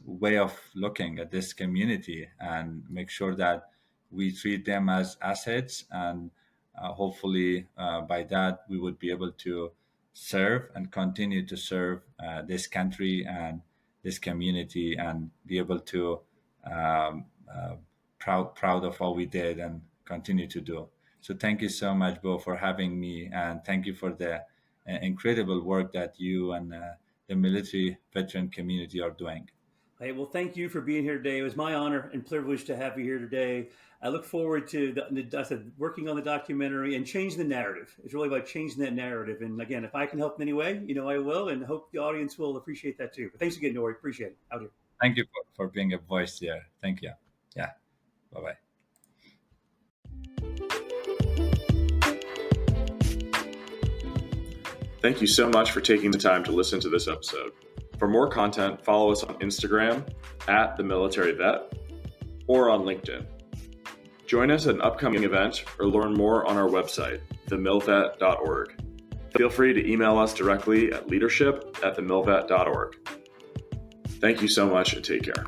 way of looking at this community and make sure that we treat them as assets, and hopefully by that we would be able to serve and continue to serve this country and this community, and be able to proud of what we did and continue to do. So thank you so much, Bo, for having me, and thank you for the incredible work that you and the military veteran community are doing. Hey, well, thank you for being here today. It was my honor and privilege to have you here today. I look forward to working on the documentary and changing the narrative. It's really about changing that narrative. And again, if I can help in any way, I will, and hope the audience will appreciate that too. But thanks again, Nori. Appreciate it. Out here. Thank you for being a voice here. Thank you. Yeah. Bye-bye. Thank you so much for taking the time to listen to this episode. For more content, follow us on Instagram @TheMilitaryVet or on LinkedIn. Join us at an upcoming event or learn more on our website, TheMilVet.org. Feel free to email us directly at leadership@TheMilVet.org. Thank you so much and take care.